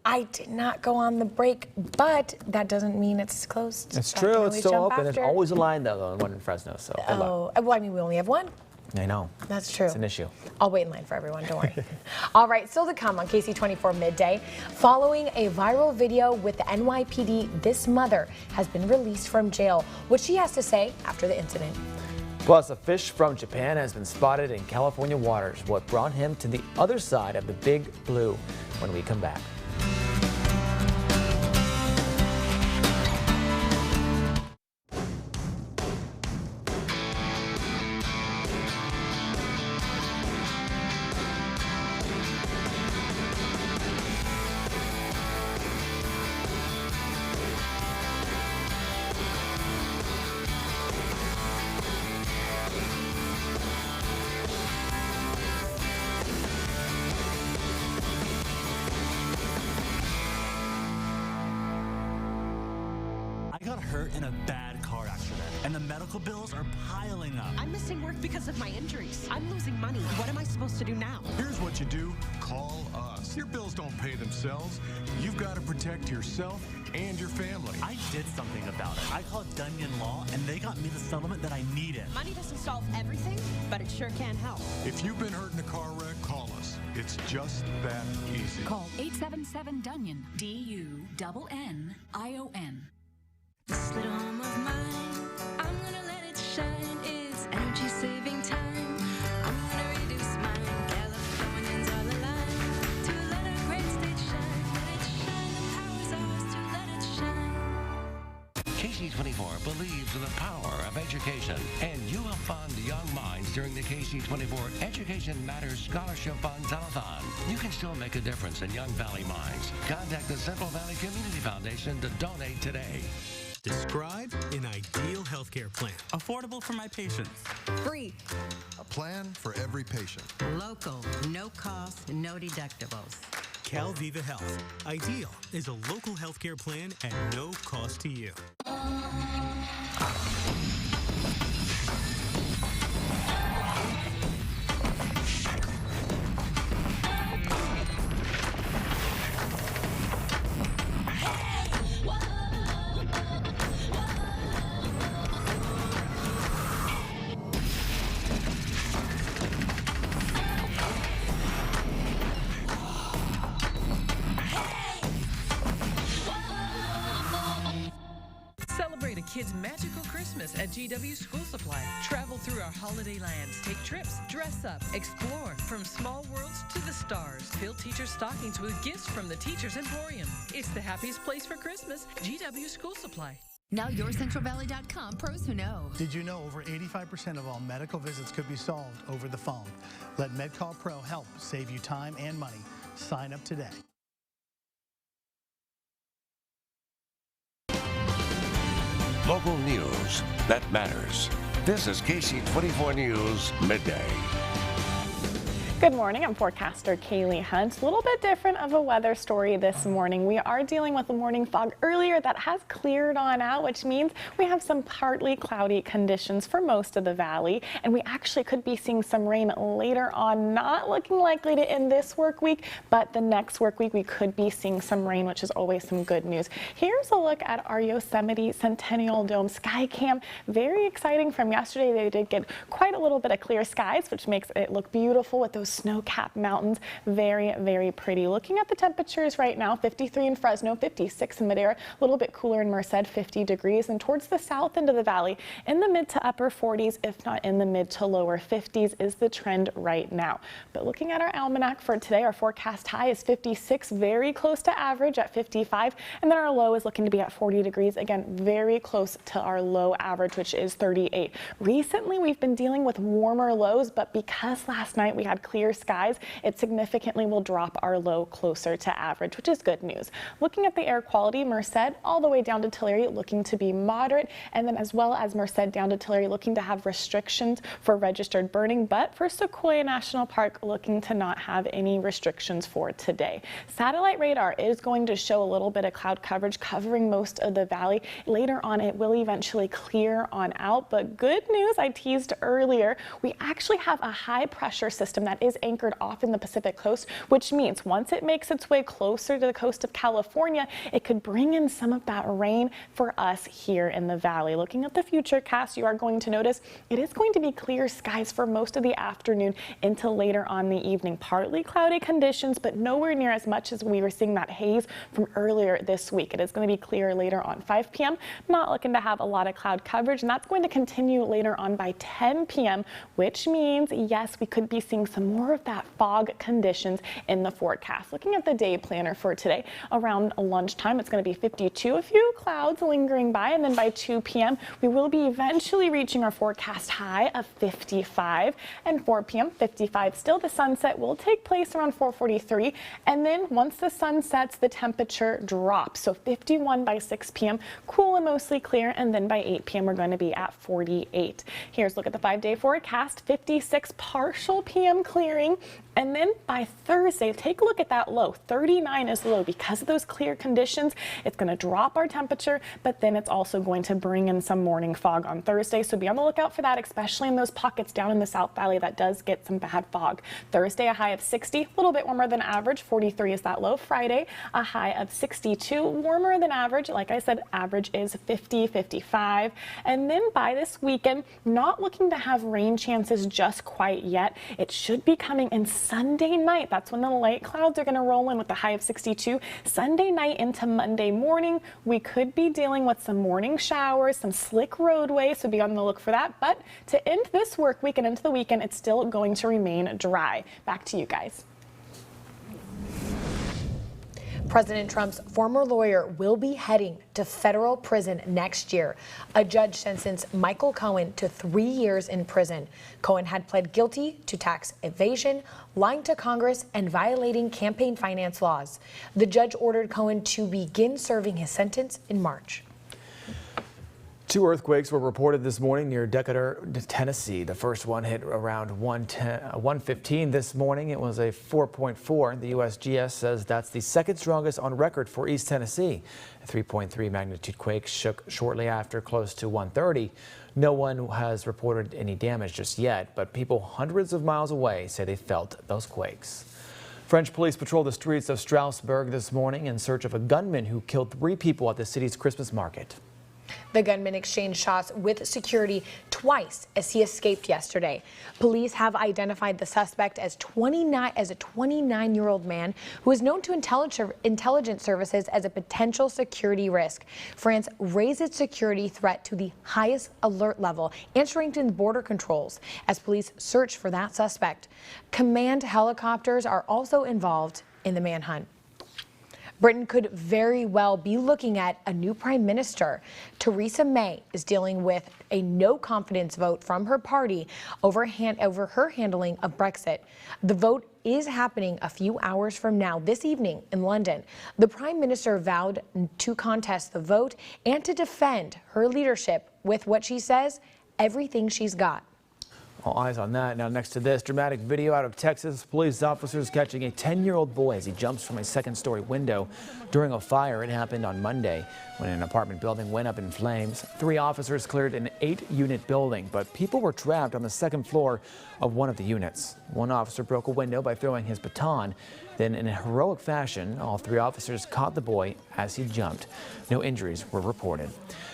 I did not go on the break, but that doesn't mean it's closed. It's So I true. can It's always still jump open. There's after. always a line, though, the one in Fresno. So good luck. Oh, well, I mean, we only have one. I know. That's true. It's an issue. I'll wait in line for everyone, don't worry. All right, still to come on KC24 Midday. Following a viral video with the NYPD, this mother has been released from jail. What she has to say after the incident. Plus, a fish from Japan has been spotted in California waters. What brought him to the other side of the Big Blue when we come back. I got hurt in a bad car accident, and the medical bills are piling up. I'm missing work because of my injuries. I'm losing money. What am I supposed to do now? Here's what you do. Call us. Your bills don't pay themselves. You've got to protect yourself and your family. I did something about it. I called Dunyan Law, and they got me the settlement that I needed. Money doesn't solve everything, but it sure can help. If you've been hurt in a car wreck, call us. It's just that easy. Call 877-DUNYON, DUNNION. This little home of mine, I'm gonna let it shine. It's energy saving time. I'm gonna reduce mine. Californians all alive to let our great state shine. Let it shine. The power's ours to let it shine. KC24 believes in the power of education, and you will fund young minds during the KC24 Education Matters Scholarship Fund Telethon. You can still make a difference in young Valley minds. Contact the Central Valley Community Foundation to donate today. Describe an ideal healthcare plan. Affordable for my patients. Free. A plan for every patient. Local. No cost, no deductibles. CalViva Health. Ideal is a local healthcare plan at no cost to you. kids magical Christmas at GW School Supply. Travel through our holiday lands, take trips, dress up, explore from small worlds to the stars. Fill teachers' stockings with gifts from the Teachers Emporium. It's the happiest place for Christmas, GW School Supply. Now YourCentralValley.com pros who know. Did you know over 85% of all medical visits could be solved over the phone? Let MedCall Pro help save you time and money. Sign up today. Local news that matters. This is KSEE 24 News Midday. Good morning, I'm forecaster Kaylee Hunt. A little bit different of a weather story this morning. We are dealing with a morning fog earlier that has cleared on out, which means we have some partly cloudy conditions for most of the valley. And we actually could be seeing some rain later on, not looking likely to end this work week, but the next work week we could be seeing some rain, which is always some good news. Here's a look at our Yosemite Centennial Dome sky cam. Very exciting from yesterday. They did get quite a little bit of clear skies, which makes it look beautiful with those snow-capped mountains. Very, very pretty. Looking at the temperatures right now, 53 in Fresno, 56 in Midday, a little bit cooler in Merced, 50 degrees, and towards the south end of the valley, in the mid to upper 40s, if not in the mid to lower 50s, is the trend right now. But looking at our almanac for today, our forecast high is 56, very close to average at 55, and then our low is looking to be at 40 degrees. Again, very close to our low average, which is 38. Recently, we've been dealing with warmer lows, but because last night we had clear skies, it significantly will drop our low closer to average, which is good news. Looking at the air quality, Merced all the way down to Tulare looking to be moderate, and then as well as Merced down to Tulare looking to have restrictions for registered burning, but for Sequoia National Park looking to not have any restrictions for today. Satellite radar is going to show a little bit of cloud coverage covering most of the valley. Later on, it will eventually clear on out, but good news, I teased earlier, we actually have a high pressure system that is anchored off in the Pacific coast, which means once it makes its way closer to the coast of California, it could bring in some of that rain for us here in the valley. Looking at the future cast, you are going to notice it is going to be clear skies for most of the afternoon into later on the evening. Partly cloudy conditions, but nowhere near as much as we were seeing that haze from earlier this week. It is going to be clear later on 5 p.m. Not looking to have a lot of cloud coverage, and that's going to continue later on by 10 p.m., which means, yes, we could be seeing some more of that fog conditions in the forecast. Looking at the day planner for today, around lunchtime, it's going to be 52, a few clouds lingering by, and then by 2 p.m., we will be eventually reaching our forecast high of 55, and 4 p.m., 55 still. The sunset will take place around 4:43, and then once the sun sets, the temperature drops. So 51 by 6 p.m., cool and mostly clear, and then by 8 p.m., we're going to be at 48. Here's a look at the 5-day forecast, 56 partial p.m. clearing. And then by Thursday, take a look at that low. 39 is low. Because of those clear conditions, it's going to drop our temperature, but then it's also going to bring in some morning fog on Thursday. So be on the lookout for that, especially in those pockets down in the South Valley that does get some bad fog. Thursday, a high of 60, a little bit warmer than average. 43 is that low. Friday, a high of 62, warmer than average. Like I said, average is 50, 55. And then by this weekend, not looking to have rain chances just quite yet. It should be coming in Sunday night. That's when the light clouds are going to roll in with a high of 62. Sunday night into Monday morning, we could be dealing with some morning showers, some slick roadways, so be on the look for that. But to end this work week and into the weekend, it's still going to remain dry. Back to you guys. President Trump's former lawyer will be heading to federal prison next year. A judge sentenced Michael Cohen to 3 years in prison. Cohen had pled guilty to tax evasion, lying to Congress, and violating campaign finance laws. The judge ordered Cohen to begin serving his sentence in March. 2 earthquakes were reported this morning near Educator, Tennessee. The first one hit around 1:15 this morning. It was a 4.4. The USGS says that's the second strongest on record for East Tennessee. A 3.3 magnitude quake shook shortly after, close to 1:30. No one has reported any damage just yet, but people hundreds of miles away say they felt those quakes. French police patrolled the streets of Strasbourg this morning in search of a gunman who killed 3 people at the city's Christmas market. The gunman exchanged shots with security twice as he escaped yesterday. Police have identified the suspect as a 29-year-old man who is known to intelligence services as a potential security risk. France raised its security threat to the highest alert level and strengthened border controls as police search for that suspect. Command helicopters are also involved in the manhunt. Britain could very well be looking at a new prime minister. Theresa May is dealing with a no confidence vote from her party over her handling of Brexit. The vote is happening a few hours from now this evening in London. The prime minister vowed to contest the vote and to defend her leadership with what she says, everything she's got. All eyes on that. Now next to this, dramatic video out of Texas. Police officers catching a 10-year-old boy as he jumps from a second-story window during a fire. It happened on Monday when an apartment building went up in flames. 3 officers cleared an 8-unit building, but people were trapped on the second floor of one of the units. One officer broke a window by throwing his baton. Then, in a heroic fashion, all 3 officers caught the boy as he jumped. No injuries were reported.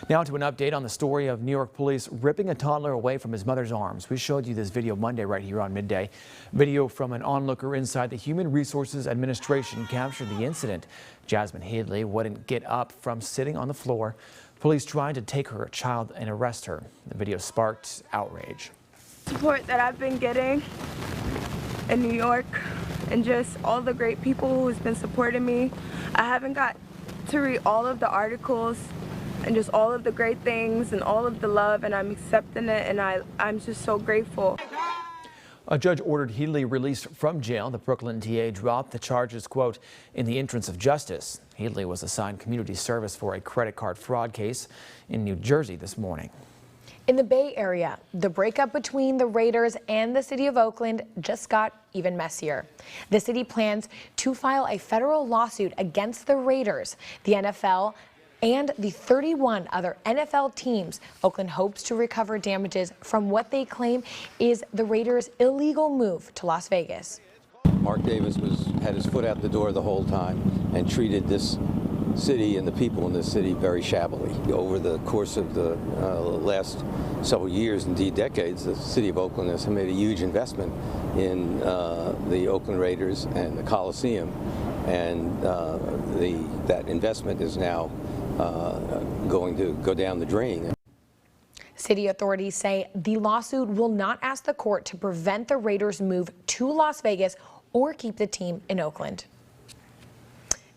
Now to an update on the story of New York police ripping a toddler away from his mother's arms. We showed you this video Monday right here on Midday. Video from an onlooker inside the Human Resources Administration captured the incident. Jasmine Headley wouldn't get up from sitting on the floor. Police tried to take her child and arrest her. The video sparked outrage. Support that I've been getting in New York and just all the great people who's been supporting me. I haven't got to read all of the articles and just all of the great things and all of the love, and I'm accepting it, and I'm just so grateful. A judge ordered Headley released from jail. The Brooklyn DA dropped the charges, quote, in the interest of justice. Headley was assigned community service for a credit card fraud case in New Jersey this morning. In the Bay Area, the breakup between the Raiders and the city of Oakland just got even messier. The city plans to file a federal lawsuit against the Raiders, the NFL, and the 31 other NFL teams. Oakland hopes to recover damages from what they claim is the Raiders' illegal move to Las Vegas. Mark Davis had his foot out the door the whole time and treated this city and the people in this city very shabbily. Over the course of the last several years, indeed decades, the city of Oakland has made a huge investment in the Oakland Raiders and the Coliseum, and that investment is now going to go down the drain. City authorities say the lawsuit will not ask the court to prevent the Raiders' move to Las Vegas or keep the team in Oakland.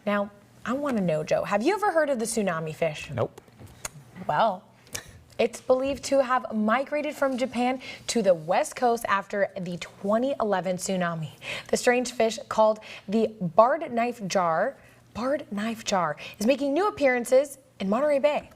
Now, I want to know, Joe, have you ever heard of the tsunami fish? Nope. Well, it's believed to have migrated from Japan to the West Coast after the 2011 tsunami. The strange fish, called the barred knife jar, is making new appearances in Monterey Bay.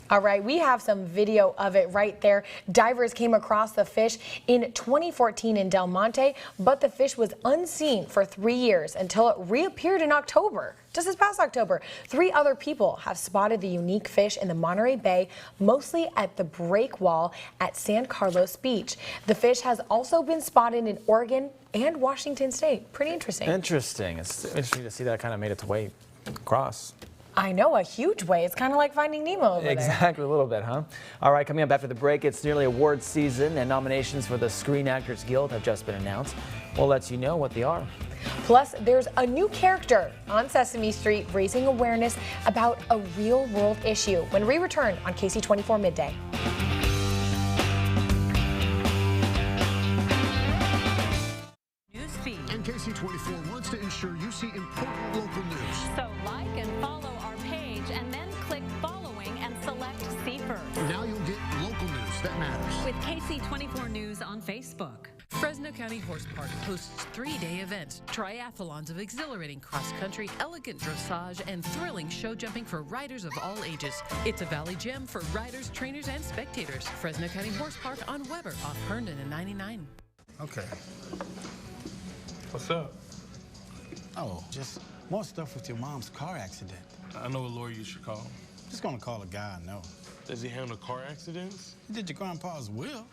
All right, we have some video of it right there. Divers came across the fish in 2014 in Del Monte, but the fish was unseen for 3 years until it reappeared in October. Just this past October, 3 other people have spotted the unique fish in the Monterey Bay, mostly at the break wall at San Carlos Beach. The fish has also been spotted in Oregon and Washington State. Pretty interesting. Interesting. It's interesting to see that kind of made its way across. I know, a huge way. It's kind of like Finding Nemo over there. Exactly, a little bit, huh? All right, coming up after the break, it's nearly awards season, and nominations for the Screen Actors Guild have just been announced. We'll let you know what they are. Plus, there's a new character on Sesame Street raising awareness about a real-world issue when we return on KSEE 24 Midday. And KSEE 24 wants to ensure you see important local news. So like and follow our page and then click following and select See First. Now you'll get local news that matters. With KSEE 24 News on Facebook. Fresno County Horse Park hosts 3-day events, triathlons of exhilarating cross-country, elegant dressage, and thrilling show jumping for riders of all ages. It's a valley gem for riders, trainers, and spectators. Fresno County Horse Park on Weber off Herndon and 99. Okay. What's up? Oh, just more stuff with your mom's car accident. I know a lawyer you should call. Just gonna call a guy I know. Does he handle car accidents? He did your grandpa's will.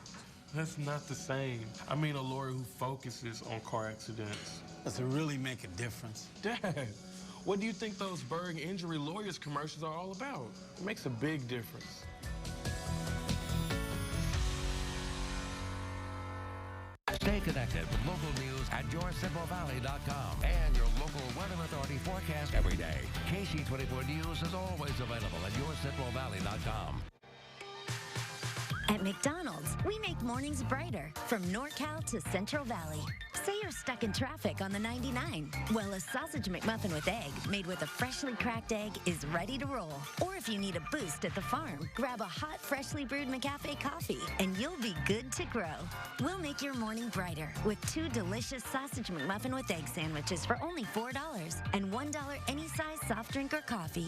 That's not the same. I mean a lawyer who focuses on car accidents. Does it really make a difference? Dad, what do you think those Berg injury lawyers commercials are all about? It makes a big difference. Stay connected with local news at yourcentralvalley.com and your local weather authority forecast every day. KSEE 24 News is always available at yourcentralvalley.com. At McDonald's, we make mornings brighter from NorCal to Central Valley. Say you're stuck in traffic on the 99. Well, a sausage McMuffin with egg made with a freshly cracked egg is ready to roll. Or if you need a boost at the farm, grab a hot, freshly brewed McCafe coffee and you'll be good to grow. We'll make your morning brighter with 2 delicious sausage McMuffin with egg sandwiches for only $4 and $1 any size soft drink or coffee.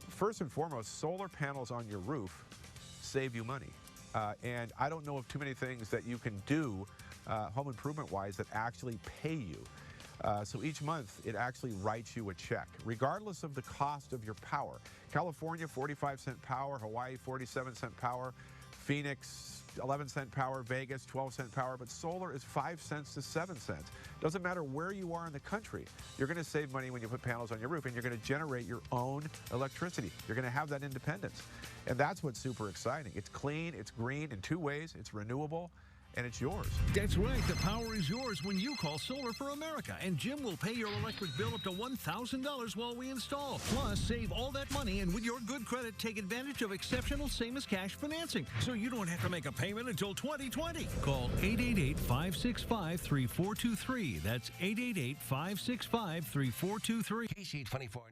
First and foremost, solar panels on your roof save you money. And I don't know of too many things that you can do home improvement-wise that actually pay you. So each month, it actually writes you a check, regardless of the cost of your power. California, 45-cent power. Hawaii, 47-cent power. Phoenix, 11-cent power. Vegas, 12-cent power. But solar is 5 cents to 7 cents. Doesn't matter where you are in the country. You're going to save money when you put panels on your roof, and you're going to generate your own electricity. You're going to have that independence. And that's what's super exciting. It's clean, it's green in 2 ways, it's renewable, and it's yours. That's right. The power is yours when you call Solar for America, and Jim will pay your electric bill up to $1,000 while we install. Plus, save all that money, and with your good credit, take advantage of exceptional same-as-cash financing, so you don't have to make a payment until 2020. Call 888-565-3423. That's 888-565-3423. KSEE 24 News.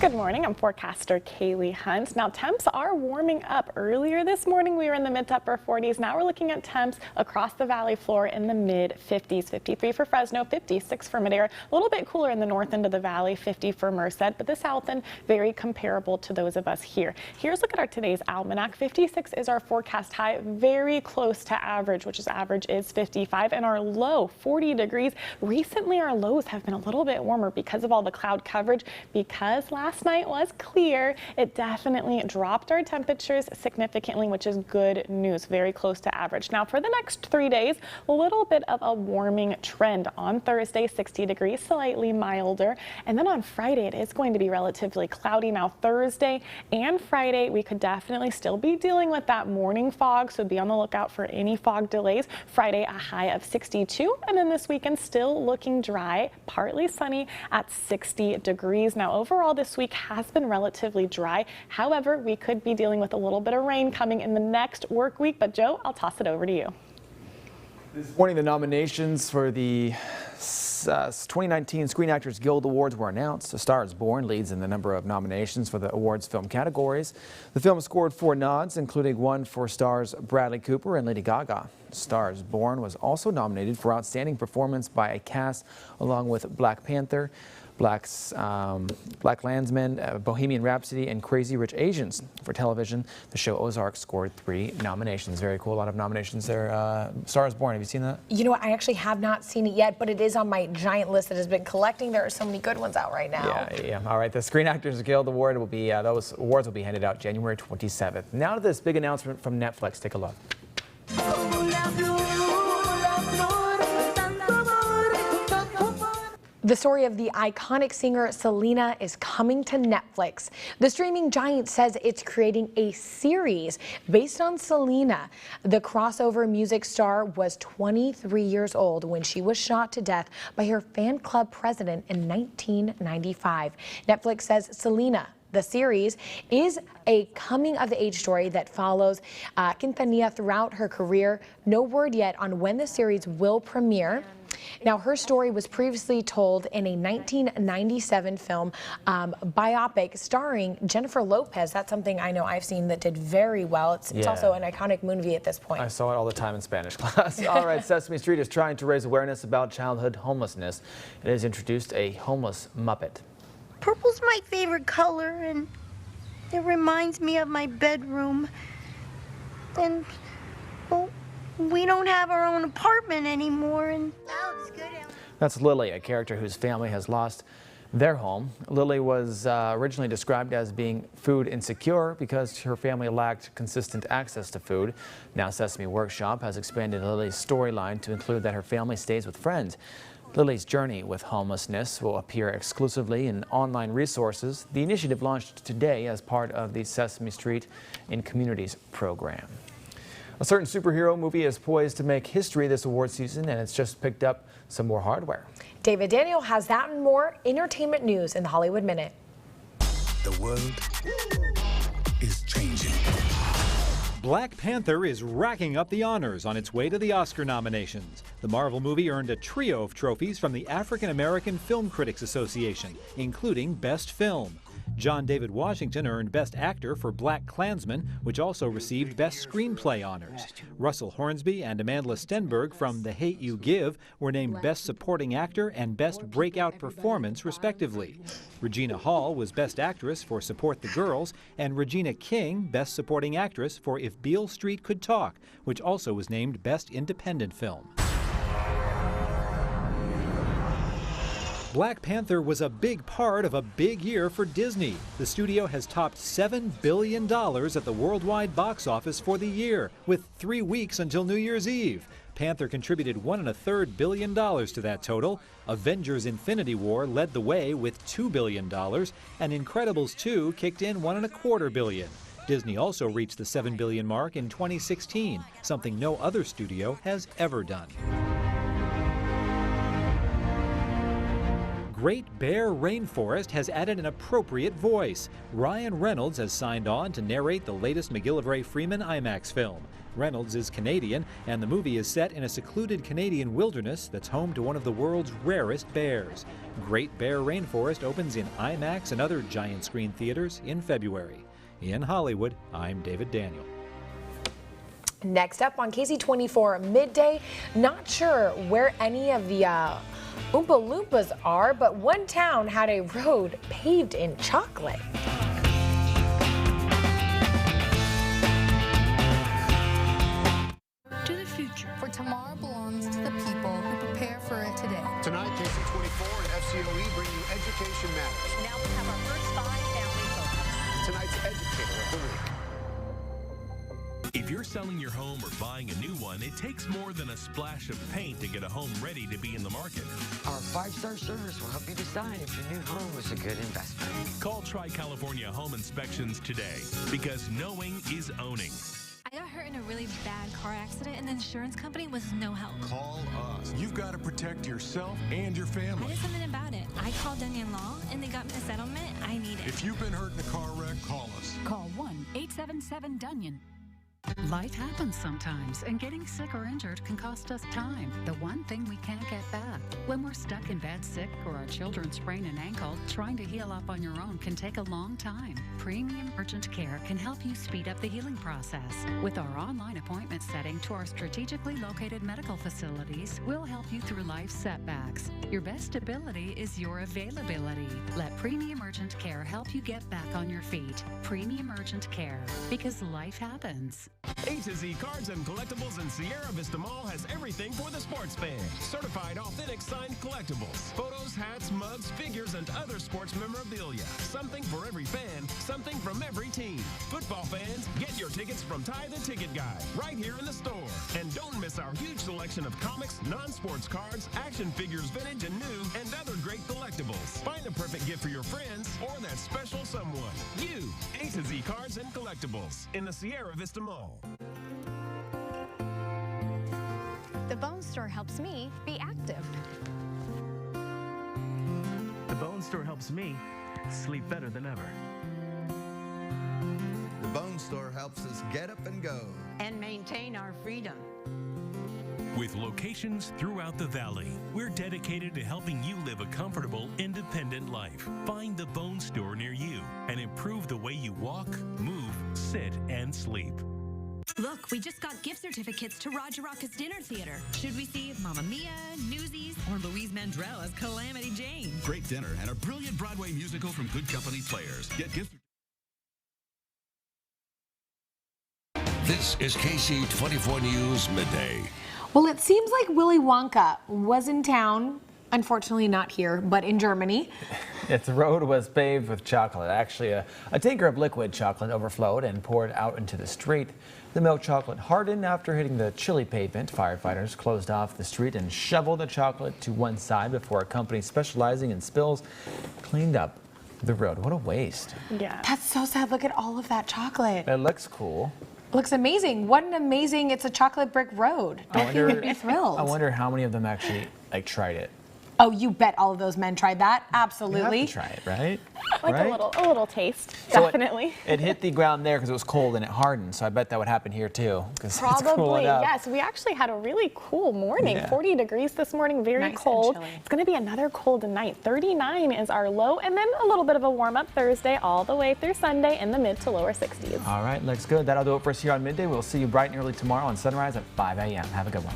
Good morning, I'm forecaster Kaylee Hunt. Now temps are warming up. Earlier this morning we were in the mid to upper 40s. Now we're looking at temps across the valley floor in the mid 50s. 53 for Fresno, 56 for Midday. A little bit cooler in the north end of the valley, 50 for Merced, but the south end very comparable to those of us here. Here's a look at our today's almanac. 56 is our forecast high, very close to average, which is average is 55, and our low 40 degrees. Recently our lows have been a little bit warmer because of all the cloud coverage. Because last night was clear, it definitely dropped our temperatures significantly, which is good news, very close to average. Now for the next 3 days, a little bit of a warming trend. On Thursday, 60 degrees, slightly milder, and then on Friday it is going to be relatively cloudy. Now Thursday and Friday we could definitely still be dealing with that morning fog, so be on the lookout for any fog delays. Friday a high of 62, and then this weekend still looking dry, partly sunny at 60 degrees. Now overall this week has been relatively dry. However, we could be dealing with a little bit of rain coming in the next work week. But Joe, I'll toss it over to you. This morning, the nominations for the 2019 Screen Actors Guild Awards were announced. A Star is Born leads in the number of nominations for the awards film categories. The film scored 4 nods, including 1 for stars Bradley Cooper and Lady Gaga. Star is Born was also nominated for Outstanding Performance by a Cast, along with Black Panther, Black Landsman, Bohemian Rhapsody, and Crazy Rich Asians. For television, the show Ozark scored 3 nominations. Very cool, a lot of nominations there. Star is Born, have you seen that? You know what, I actually have not seen it yet, but it is on my giant list that has been collecting. There are so many good ones out right now. Yeah. All right, the Screen Actors Guild Award will be, those awards will be handed out January 27th. Now to this big announcement from Netflix. Take a look. The story of the iconic singer Selena is coming to Netflix. The streaming giant says it's creating a series based on Selena. The crossover music star was 23 years old when she was shot to death by her fan club president in 1995. Netflix says Selena, the series, is a coming-of-age story that follows Quintanilla throughout her career. No word yet on when the series will premiere. Now, her story was previously told in a 1997 film biopic starring Jennifer Lopez. That's something I know I've seen that did very well. It's also an iconic movie at this point. I saw it all the time in Spanish class. All right, Sesame Street is trying to raise awareness about childhood homelessness. It has introduced a homeless Muppet. Purple's my favorite color, and it reminds me of my bedroom. And, well, we don't have our own apartment anymore, and that looks good. That's Lily, a character whose family has lost their home. Lily was originally described as being food insecure because her family lacked consistent access to food. Now Sesame Workshop has expanded Lily's storyline to include that her family stays with friends. Lily's journey with homelessness will appear exclusively in online resources. The initiative launched today as part of the Sesame Street in Communities program. A certain superhero movie is poised to make history this award season, and it's just picked up some more hardware. David Daniel has that and more entertainment news in the Hollywood Minute. The world is changing. Black Panther is racking up the honors on its way to the Oscar nominations. The Marvel movie earned a trio of trophies from the African American Film Critics Association, including Best Film. John David Washington earned Best Actor for Black Klansman, which also received Best Screenplay honors. Russell Hornsby and Amanda Stenberg from The Hate U Give were named Best Supporting Actor and Best Breakout Performance, respectively. Regina Hall was Best Actress for Support the Girls, and Regina King Best Supporting Actress for If Beale Street Could Talk, which also was named Best Independent Film. Black Panther was a big part of a big year for Disney. The studio has topped $7 billion at the worldwide box office for the year, with 3 weeks until New Year's Eve. Panther contributed $1.33 billion to that total. Avengers: Infinity War led the way with $2 billion, and Incredibles 2 kicked in $1.25 billion. Disney also reached the $7 billion mark in 2016, something no other studio has ever done. Great Bear Rainforest has added an appropriate voice. Ryan Reynolds has signed on to narrate the latest McGillivray Freeman IMAX film. Reynolds is Canadian, and the movie is set in a secluded Canadian wilderness that's home to one of the world's rarest bears. Great Bear Rainforest opens in IMAX and other giant screen theaters in February. In Hollywood, I'm David Daniel. Next up on KSEE Midday, not sure where any of the Oompa Loompas are, but one town had a road paved in chocolate. To the future, for tomorrow belongs to the people who prepare for it today. Tonight, KSEE 24 and FCOE bring you Education Matters. Now we have our first 5 family focus. Tonight's Educator of the Week. If you're selling your home or buying a new one, it takes more than a splash of paint to get a home ready to be in the market. Our 5-star service will help you decide if your new home is a good investment. Call Tri-California Home Inspections today, because knowing is owning. I got hurt in a really bad car accident, and the insurance company was no help. Call us. You've got to protect yourself and your I family. did something about it. I called Dunyan Law, and they got me the settlement I needed. If you've been hurt in a car wreck, call us. Call 1-877-DUNYAN. Life happens sometimes, and getting sick or injured can cost us time, the one thing we can't get back. When we're stuck in bed sick or our children sprain an ankle, trying to heal up on your own can take a long time. Premium Urgent Care can help you speed up the healing process. With our online appointment setting to our strategically located medical facilities, we'll help you through life's setbacks. Your best ability is your availability. Let Premium Urgent Care help you get back on your feet. Premium Urgent Care, because life happens. A to Z Cards and Collectibles in Sierra Vista Mall has everything for the sports fan. Certified authentic signed collectibles. Photos, hats, mugs, figures, and other sports memorabilia. Something for every fan, something from every team. Football fans, get your tickets from Ty the Ticket Guy, right here in the store. And don't miss our huge selection of comics, non-sports cards, action figures, vintage and new, and other great collectibles. Find the perfect gift for your friends or that special someone. You, A to Z Cards and Collectibles in the Sierra Vista Mall. The Bone Store helps me be active. The Bone Store helps me sleep better than ever. The Bone Store helps us get up and go. And maintain our freedom. With locations throughout the valley, we're dedicated to helping you live a comfortable, independent life. Find the Bone Store near you and improve the way you walk, move, sit, and sleep. Look, we just got gift certificates to Roger Rocca's Dinner Theater. Should we see Mamma Mia, Newsies, or Louise Mandrell as Calamity Jane? Great dinner and a brilliant Broadway musical from Good Company Players. Get gift. This is KSEE 24 News Midday. Well, it seems like Willy Wonka was in town Unfortunately not here, but in Germany. Its road was paved with chocolate. Actually, a tanker of liquid chocolate overflowed and poured out into the street. The milk chocolate hardened after hitting the chilly pavement. Firefighters closed off the street and shoveled the chocolate to one side before a company specializing in spills cleaned up the road. What a waste. Yeah. That's so sad. Look at all of that chocolate. It looks cool. Looks amazing. What an amazing, it's a chocolate brick road. Don't you would be thrilled? I wonder how many of them actually tried it. Oh, you bet all of those men tried that. Absolutely. You have to try it, right? Like right? a little taste, So definitely. It hit the ground there because it was cold and it hardened. So I bet that would happen here too. Probably, yes. We actually had a really cool morning. Yeah. 40 degrees this morning, very Nice cold. and chilly. It's going to be another cold night. 39 is our low, and then a little bit of a warm up Thursday all the way through Sunday in the mid to lower 60s. All right, looks good. That'll do it for us here on Midday. We'll see you bright and early tomorrow on Sunrise at 5 a.m. Have a good one.